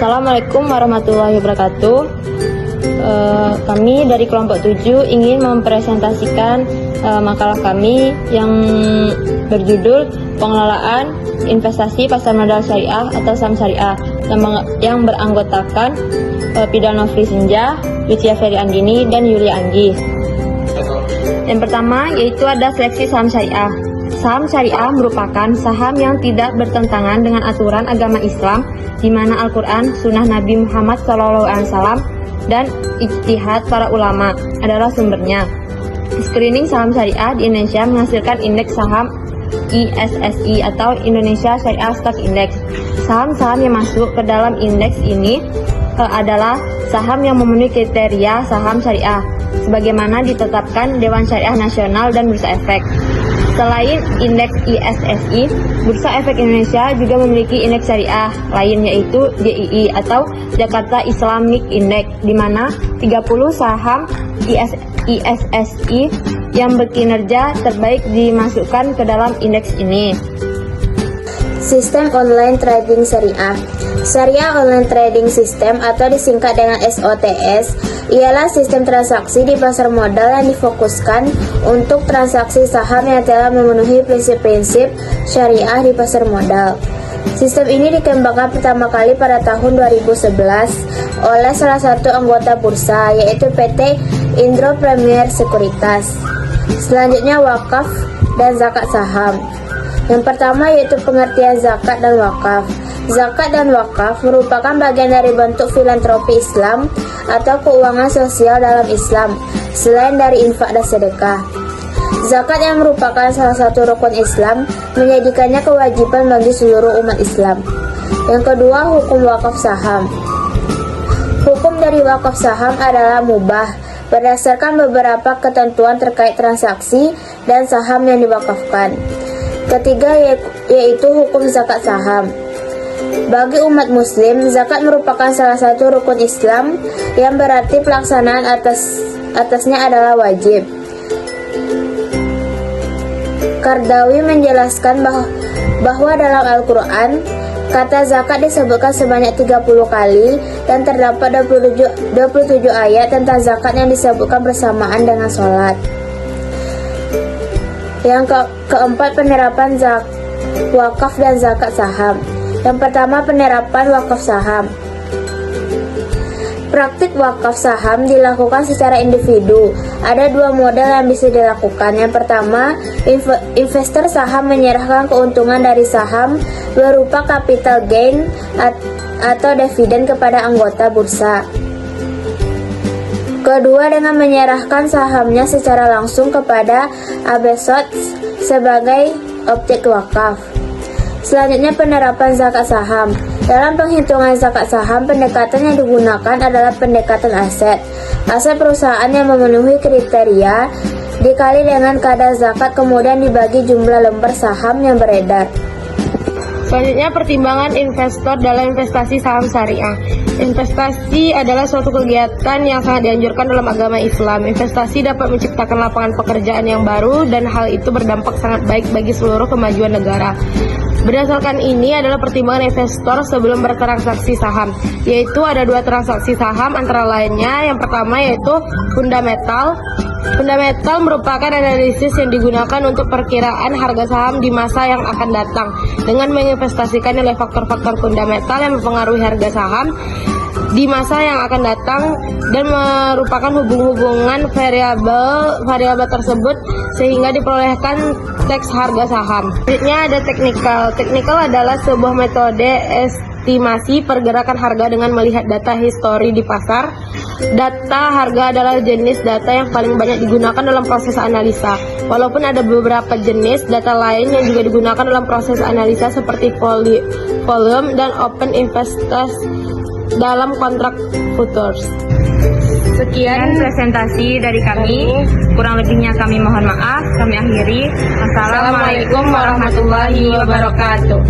Assalamualaikum warahmatullahi wabarakatuh. Kami dari kelompok 7 ingin mempresentasikan makalah kami yang berjudul Pengelolaan Investasi Pasar Modal Syariah atau SAM Syariah yang beranggotakan Pida Nofri Senja, Lucia Ferry Andini, dan Yulia Anggi. Yang pertama yaitu ada seleksi saham syariah. Saham syariah merupakan saham yang tidak bertentangan dengan aturan agama Islam, di mana Al-Quran, Sunnah Nabi Muhammad SAW, dan ijtihad para ulama adalah sumbernya. Screening saham syariah di Indonesia menghasilkan indeks saham ISSI atau Indonesia Syariah Stock Index. Saham-saham yang masuk ke dalam indeks ini adalah saham yang memenuhi kriteria saham syariah, sebagaimana ditetapkan Dewan Syariah Nasional dan Bursa Efek. Selain indeks ISSI, Bursa Efek Indonesia juga memiliki indeks syariah lain, yaitu JII atau Jakarta Islamic Index, di mana 30 saham ISSI yang berkinerja terbaik dimasukkan ke dalam indeks ini. Sistem online trading syariah. Syariah Online Trading System atau disingkat dengan SOTS ialah sistem transaksi di pasar modal yang difokuskan untuk transaksi saham yang telah memenuhi prinsip-prinsip syariah di pasar modal. Sistem ini dikembangkan pertama kali pada tahun 2011 oleh salah satu anggota bursa, yaitu PT Indro Premier Sekuritas. Selanjutnya wakaf dan zakat saham. Yang pertama yaitu pengertian zakat dan wakaf. Zakat dan wakaf merupakan bagian dari bentuk filantropi Islam atau keuangan sosial dalam Islam, selain dari infak dan sedekah. Zakat yang merupakan salah satu rukun Islam menjadikannya kewajiban bagi seluruh umat Islam. Yang kedua, hukum wakaf saham. Hukum dari wakaf saham adalah mubah berdasarkan beberapa ketentuan terkait transaksi dan saham yang diwakafkan. Ketiga yaitu hukum zakat saham. Bagi umat muslim, zakat merupakan salah satu rukun Islam yang berarti pelaksanaan atasnya adalah wajib. Qardawi menjelaskan bahwa dalam Al-Quran, kata zakat disebutkan sebanyak 30 kali dan terdapat 27 ayat tentang zakat yang disebutkan bersamaan dengan sholat. Yang keempat, penerapan wakaf dan zakat saham. Yang pertama, penerapan wakaf saham. Praktik wakaf saham dilakukan secara individu. Ada dua model yang bisa dilakukan. Yang pertama, investor saham menyerahkan keuntungan dari saham berupa capital gain atau dividen kepada anggota bursa. Kedua, dengan menyerahkan sahamnya secara langsung kepada ABSOT sebagai objek wakaf. Selanjutnya, penerapan zakat saham. Dalam penghitungan zakat saham, pendekatan yang digunakan adalah pendekatan aset. Aset perusahaan yang memenuhi kriteria dikali dengan kadar zakat, kemudian dibagi jumlah lembar saham yang beredar. Selanjutnya, pertimbangan investor dalam investasi saham syariah. Investasi adalah suatu kegiatan yang sangat dianjurkan dalam agama Islam. Investasi dapat menciptakan lapangan pekerjaan yang baru dan hal itu berdampak sangat baik bagi seluruh kemajuan negara. Berdasarkan ini adalah pertimbangan investor sebelum bertransaksi saham, yaitu ada dua transaksi saham antara lainnya. Yang pertama yaitu fundamental. Fundamental merupakan analisis yang digunakan untuk perkiraan harga saham di masa yang akan datang dengan menginvestasikan nilai faktor-faktor fundamental yang mempengaruhi harga saham di masa yang akan datang dan merupakan hubungan variabel tersebut sehingga diperolehkan teks harga saham. Selanjutnya ada teknikal. Teknikal adalah sebuah metode estimasi pergerakan harga dengan melihat data histori di pasar. Data harga adalah jenis data yang paling banyak digunakan dalam proses analisa. Walaupun ada beberapa jenis data lain yang juga digunakan dalam proses analisa seperti volume dan open interest dalam kontrak futures. Sekian presentasi dari kami. Kurang lebihnya kami mohon maaf. Kami akhiri. Assalamualaikum warahmatullahi wabarakatuh.